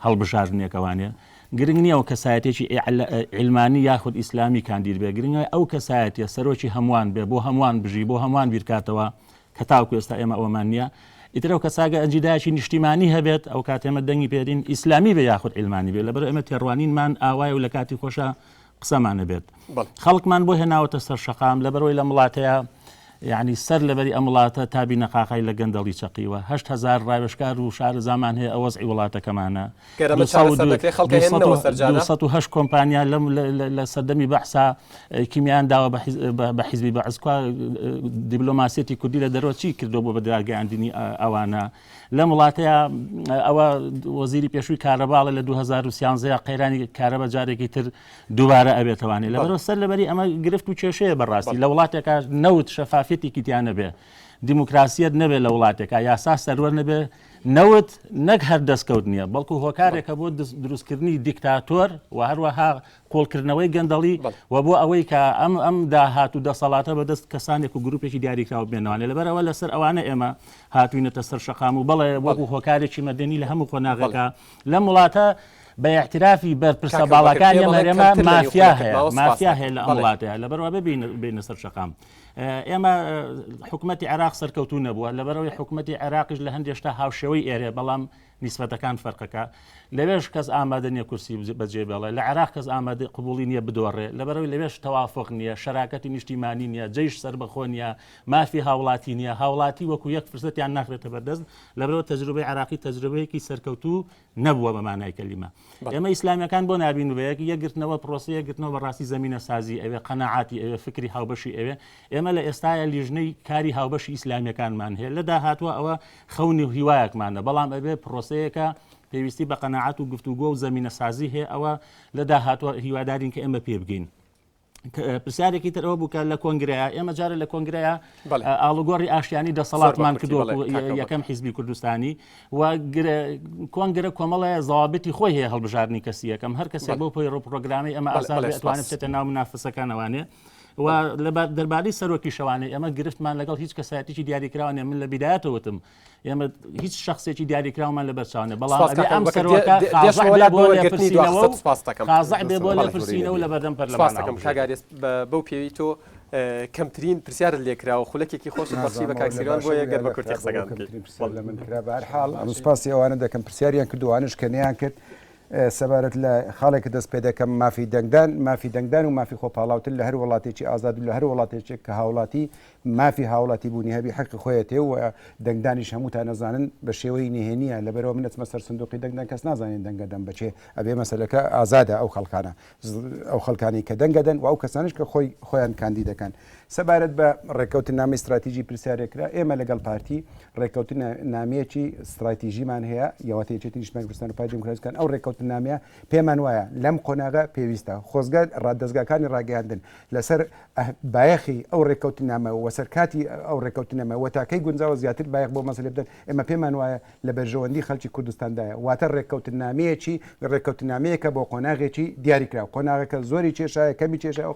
هەڵبژاردنێکەوانێ گرنگ نییە و کەسایەتێکی علمانی یاخود ئیسلامی کاندید بێ گرنگە ئەو کەسایەتە سەرۆکی هەمووان بێ بۆ هەمووان بژی بۆ هەمووان بیرکاتەوە کە تاوکو ئێستا ئێمە ئەوەمان نییە ئیترە و کەساگە ئەنجیدایکی نیشتیمانی هەبێت ئەو کاتێمە دەنگی پێدین ئیسلامی بێ یاخود علمانی بێ لەبەر ئەمە تێڕوانینمان ئاوای و لە کاتی خۆشە قسەمانە بێت خەڵکمان بۆ هێناوەتە سەر شەقام لەبەرەوەی لە وڵاتەیە یعنی سەر لەبەری ئەم وڵاتە تابی نەقاقای لە گەندەڵی چەقیوە 8,000 ڕایبشکار و شار زامان هەیە ئەوەزعی وڵاتەکەمانە 208 کۆمپانیا لە سەردەمی بەحسا کیمیان داوە بە حیزبی بەعسکوا دیبلۆماسیەتی کوردی لە دەرەوە چی کردو بۆ بەداگەیاندنی ئەوانە لەم وڵاتەیە ئەوە وەزیری پێشووی کارەباڵە لە 2013 قەیرانی کارەبە جارێکی تر دووبارە ئەبێتەوانێت لەبەرەوە سەر لەبەری ئەمە گرفت و کێشەیە بەڕاستی لە وڵاتێکە نەوت شەفافێتێکی تیانە بێ دیموکراسیەت نەبێت لە وڵاتێکە یاسا سەروەر نەبێ نەوت نەک هەر دەستکەوت نییە بەڵکو هۆکارێکە بۆ دروستکردنی دیکتاتۆر و هەروەها قۆڵکردنەوەی گەندەڵی و بۆ ئەوەی کە ئەم داهات و دەسەڵاتە بەدەست کەسانێک و گروپێکی دیاریکراوە بێنەوانێ لەبەرەوە لەسەر ئەوانە ئێمە هاتوینەتە سەر شەقام و بەڵێ وەکو هۆکارێکی مەدەنی لە هەموو خۆناغەکە لەم وڵاتە بە احترافی بەرپرسە باڵەکانی ئەمەرێمە مافیا هەیە لە ئەم وڵاتەیە لەبەرەوە ببینە سەر شەقام ئێمە حکومەتی عێراق سەرکەوتوو نەبووە لەبەرەوەی حکومەتی عێراقیش لە هەندێشتا هاوشێوەی ئێرێ بەڵام نیسبەتەکان فەرقەکە لەوێش کەس ئامادە نییە کورسی بەجێ بێڵێ لە عێراق کەس ئامادە قبوڵی نییە بدۆڕێ لەبەرەوەی لەوێش تەوافق نییە شەراکەتی نیشتیمانی نییە جێیش سەربەخۆ نییە مافی هاوڵاتی نییە هاوڵاتی وەکو یەک فرسەتیان ناخرێتە بەردەست لەبەرەوە تەجروبەی عێراقی تەجروبەیەکی سەرکەوتوو نەبووە بە مانای کەلیمە ئێمە ئیسلامیەکان بۆ نابین بەیەک یەکگرتنەوە پرۆسەیە گرتنەوە بەڕاستی زەمینە سازی ئەوێ قەناعاتی ئەوێ فکری هاوبەشی ئەوێ ئێمە لە ئێستاە لیژنەی کاری هاوبەشی ئیسلامیەکانمان هەیە لە داهاتوە ئەوە خەونی و هیوایەکمانە بەڵام ئەبێ پرۆسەیەکە پێویستی بە قەناعات و گفتوگۆ و زەمینە سازی هەیە ئەوە لە داهاتوە هیوادارین کە ئێمە پێ بگەین پرسیارێکی ترەوە بووکە لە کۆنگرەیە ئێمە جارە لە کۆنگرەیە ئاڵوگۆڕی ئاشتیانی دەسەڵاتمان کردووە یەکەم حیزبی کوردستانی و کۆنگرە کۆمەڵە زەوابەتی خۆی هەیە هەڵبژاردننی کەسیەکەم هەر کەسێک بۆ پۆی ڕۆپۆگرامی ئەمە ئازاد بێتوانێت بچێتە ناو منافسەکانەوانێ و دەربارەی سەرۆکی شەوانەی ئەمە گرفتمان لەگەڵ هیچ کەسایەتیی دیاریکراوانێ من لە بیدایەتەوەتم ئێمە هیچ شخصێکی دیاریکراومان لە بەرچاوانێ بەڵام ئەم سەرۆکە خازع بێ بۆ لە پرسینەوە لە بەردەم پەرلەمانەکەم کاگاریس بەو پێوی تۆ کەمترین پرسیارە لێکراوە خولەکێکی خۆش بەخشی بە کاکسیروان بۆ یەگەر بە کورتی قسەکان بەهەرحاڵ ئەم سوپاسی ئەوانە دەکەم پرسیاریان کردوانش کە نەیان کرد سەبارەت لە خاڵێکە دەست پێ دەکەم مافی دەنگدان و مافی خۆپاڵاوتر لە هەر وڵاتێکی ئازاد و لە هەر وڵاتێکێک کە هاوڵاتی مافی هاوڵاتی بوونی هەبی حەقی خۆیەتێ و دەنگدانیش هەمووتان نەزانن بە شێوەی نهێنیە لەبەرەوە منەچمە سەر سندوقی دەنگدان کەس نازانین دەنگەدەن بچێ ئەبێ مەسەلەکە ئازادە ئەو خەڵکانە ئەو خەڵکانی کە دەنگەدەن و ئەو کەسانش کە خۆیان کاندی دەکەن سەبارەت بە ڕێککەوتن نامی استراتیژی پرسیارێکرا ئێمە لەگەڵ پارتی ڕێککەوتن نامەیەکی استراتیژیمان هەیە یاواتەیەکی نیشتمانی کوردستان و پای دموکراتیکان ئەو ڕێککەوتن نامەیە پێمان وایە لەم قۆناغا پێویستە خۆزگە ڕاددەستگاکانی ڕاگەاندن لەسەر بایەخی ئەو ڕێککەوتن نامە و سەرکاتی ئەو ڕێککەوتن نامە وەتاکەی گونجاوە زیاتر بایەخ بۆ مەسلێ بدەن ئێمە پێمان وایە لە بەرژەوەندی خەڵکی کوردستاندایە واتە ڕێککەوتن نامەیەکی ڕێککەوتن نامەیەکە بۆ قۆناغێکی دیاریکرا قۆناغەکە زۆری کێشایە کەمی کێشە ئەو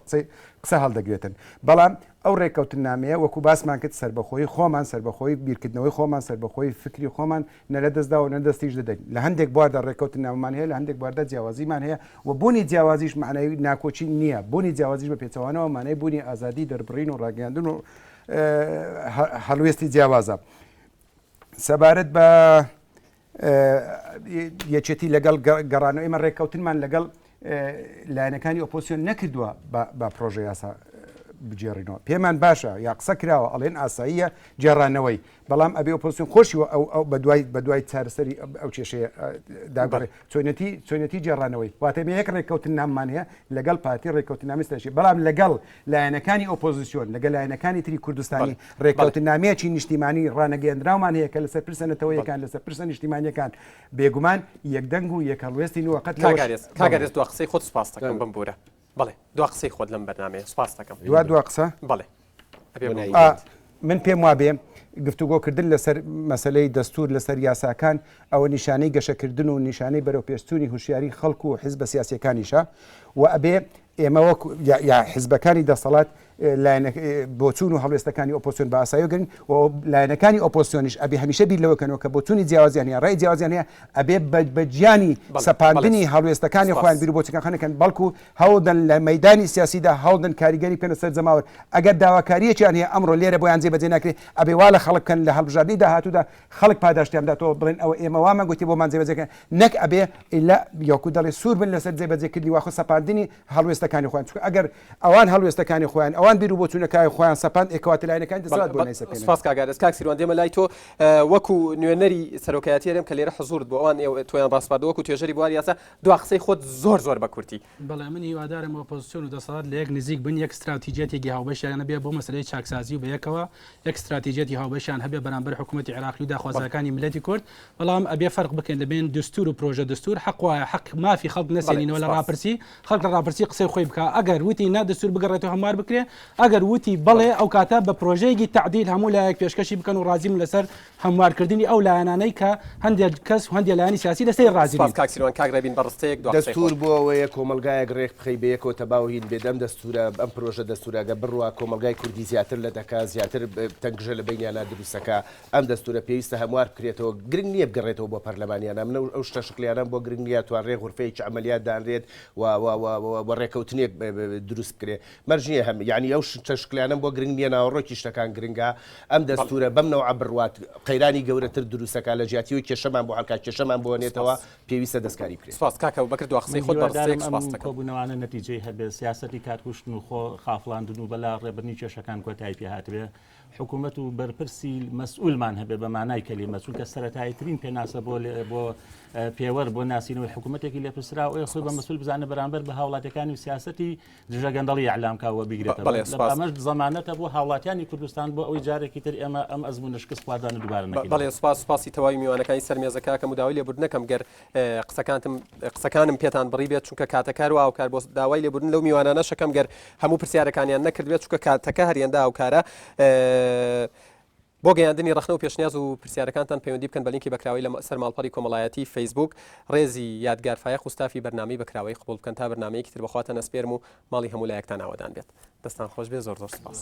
قسە هەڵدەگرێتن بەڵام ئەو ڕێککەوتن نامەیە وەکو باسمان کرد سربەخۆی خۆمان سربەخۆی بیرکردنەوەی خۆمان سربەخۆی فکری خۆمان نەلە دەستدا و نەدەستیش دەدەین لە هەندێک بواردا ڕێککەوتن ناممان هەیە لە هەندێک بواردا جیاوازیمان هەیە و بوونی جیاوازیش معنەوی ناکۆچی نییە بوونی جیاوازیش بە پێچەوانەوە مانای بوونی ئازادی دەربڕین و ڕاگەاندن و هەڵوێستی جیاوازە سەبارەت بە یەکێتی لەگەڵ گەڕانەوە ئێمە ڕێککەوتنمان لەگەڵ لایەنەکانی ئۆپۆزیسیۆن نەکردووە بە پرۆژە یاسا بجێڕینەوە پێمان باشە یا قسە کراوە ئەڵێن ئاساییە جێڕانەوەی بەڵام ئەبێ ئۆپۆزیسیۆن خۆشیوە ئەو بە دوای چارەسەری ئەو کێشەیە داگەڕێ چۆنەتی جێڕانەوەی واتە یەک ڕێککەوتن ناممان هەیە لەگەڵ پارتی ڕێککەوتن نامیستەشی بەڵام لەگەڵ لایەنەکانی ئۆپۆزیسیۆن لەگەڵ لایەنەکانی تری کوردستانی ڕێککەوتن نامەیەکی نیشتیمانی ڕانەگەیاندراومان هەیە کە لەسەر پرسەنەتەوەیەکان لەسەر پرسە نیشتیمانیەکان بێگومان یەکدەنگ و یەکهەڵوێستی وەقت کاگەرێت دو قسەی خۆت سپاس دەکەم بم بورە بەڵێ دو قسەی خۆت لەم بەرنامەیە سپاس دەکەم دو قسە بەڵێ من پێم وابێ گفتوگۆکردن لەسەر مەسلەی دەستور لەسەر یاساکان ئەوە نیشانەی گەشەکردن و نیشانەی بەرەو پێشچوونی هوشیاری خەڵکو و حیزبە سیاسیەکانیشە و ئەبێ ئێمە وەک یا حیزبەکانی دەسەڵات بۆچوون و هەڵوێستەکانی ئۆپۆسیۆن بە ئاساییگەن و لایەنەکانی ئۆپۆسیۆنیش ئەبێ هەمیشە بیر لەوەکەنەوە کە بۆچوونی جیاوازیان یا ڕای جیاوازیان هەیە ئەبێ بە گیانی سەپاندنی هەڵوێستەکانی خۆیان بیر بۆچەکانەکەن بەڵکو هەوڵدەن لە مەیدانی سیاسیدا هەوڵدەن کاریگەری بکەنە سەر جەماوەر ئەگەر داواکاریەکیان هەیە ئەمڕۆ لێرە بۆیان جێبەجێ ناکرێت ئەبێ وا لە خەڵککەن لە هەڵبژاردننی داهاتوودا خەڵک پاداشتیان داتەوە بڵێن ئەوە ئێمە وامان گوتی بۆمان جێبەجێکەن نەک ئەبێ ئیلا یاکو دەڵێ سوور بن لەسەر جێبەجێکردنی واخۆ سەپاندنی هەڵوێستەکانی خۆیان ئەگەر ئەوان هەڵوێستەکانی خۆیان ئەوان بیر و بۆچوونەکانی خۆیان سەپاند ئێکەواتە لایەنەکانی دەسەڵات بۆ نایسەپێنن سپاس کاگەرێت کاک سیروان دێمە لای تۆ وەکو نوێنەری سەرۆکایەتی هەرێم کە لێرە حزورت بۆ ئەوان تۆیان ڕاستپاردە وەکو توێژەری بواری یاسا دو قسەی خۆت زۆر بە کورتی بەڵێ من هیوادارم ئۆپۆزیسیۆن و دەسەڵات لە یەک نزیک بن یەک استراتیجێتێکی هاوبەشیان هەبێ بۆ مەسلەی چاکسازی و بەیەکەوە یەک استراتیجێتی هاوبەشیان هەبێ بەرامبەر حکوومەتی عێراقی و داخوازەکانی ملەتی کورد بەڵام ئەبێ فەرق بکەن لەبێن دستور و پرۆژە دستور حەق وایە حەق مافی خەڵک نەسێنینەوە لە ڕاپرسی خەڵک لە ڕاپرسی قسەی خۆی بکە ئەگەر وتی نا دستور بگەڕێتەوە هەموار بکرێ ئەگەر وتی بڵێ ئەو کاتە بە پرۆژەیەکی تعدیل هەموو لایەک پێشکەشی بکەن و ڕازیم لەسەر هەموارکردنی ئەو لایەنانەی کە هەندێک کەس و هەندێک لایەنی سیاسی لەسەر ڕازی کاکسیروان کاگرابین بەڕستەیەک دەستور بۆ ئەوەیە کۆمەلگایەک ڕێک بخەی بەیەکەوە تەباوهین بێدەم دەستورە ئەم پرۆژە دەستورەگە بڕوا کۆمەلگای کوردی زیاتر لە دەکا زیاتر تەنگژە لە بینیانە دروستەکە ئەم دەستورە پێویستە هەموار بکرێتەوە گرنگ نییە بگەڕێتەوە بۆ پەرلەمانیانە من ئەو شتە شکلیانە بۆ گرنگ نیە توانڕێ غورفەیەکی عملیات دانرێت و ڕێکەوتنێک دروست بکرێ مەرجیە هەم یعنی ئەو شتە شکلیانم بۆ گرنگ نیە ناوەڕۆکی شتەکان گرنگە ئەم دەستورە بەم نەوع بڕوات قەیرانی گەورەتر دروستەکە لە جیاتیەوە کێشەمان بۆ هەڵکات کێشەمان بۆ نێتەوە پێویستە دەستکاری بکرێت سپاس کاکە بەکرد دو قسەی خۆت بەڕستەیەک سپاس دەکەم کۆبوونەوانە نەتیجەی هەبێ سیاسەتی کاتکوشتن و خافڵاندن و بەلا ڕێبەرنی کێشەکان کۆتایی پێ هاتبێ حکوومەت و بەرپرسی مەسئولمان هەبێ بە مانای کەلیمە چونکە سەرەتاییترین پێناسە بۆ پێوەەر بۆ ناسینەوەی حکوومەتێکی لێ پرسرا و خۆی بە مەسئول بزانە بەرامبەر بە هاوڵاتەکانی و سیاسەتی دژە گەندەڵی ئەعلامکاوە بگرێتەوە ئەمەش زەمانەتە بۆ هاوڵاتیانی کوردستان بۆ ئەوەی جارێکی تر ئێمە ئەم ئەزمون شکست خواردان دووبارە نەکەین بەڵێ سپاسی تەواوی میوانەکانی سەرمێزەکە و داوای لێبوردنەکەم گەر قسەکانم پێتان بڕی بێت چونکە کاتەکار و ئاوکار بۆ داوای لێبوردن لەو میوانانە شەکەم گەر هەموو پرسیارەکانیان نەکردبێت چونکە کاتەکە هەریەندا ئاوکارە بۆ گەیاندنی ڕخنە و پێشنیاز و پرسیارەکانتان پەیوەندی بکەن بە لینکی بەکراوی لە سەرماڵپەڕی کۆمەڵایەتی فەیسبوک ڕێزی یادگارفایە خوستافی بەرنامەی بەکراوی قبول بکەن تا بەرنامەیەکی تر بەخواتە نەسپێرم و ماڵی هەموو لایەکتان ئاوادان بێت دەستان خۆش بێ زۆر سپاس.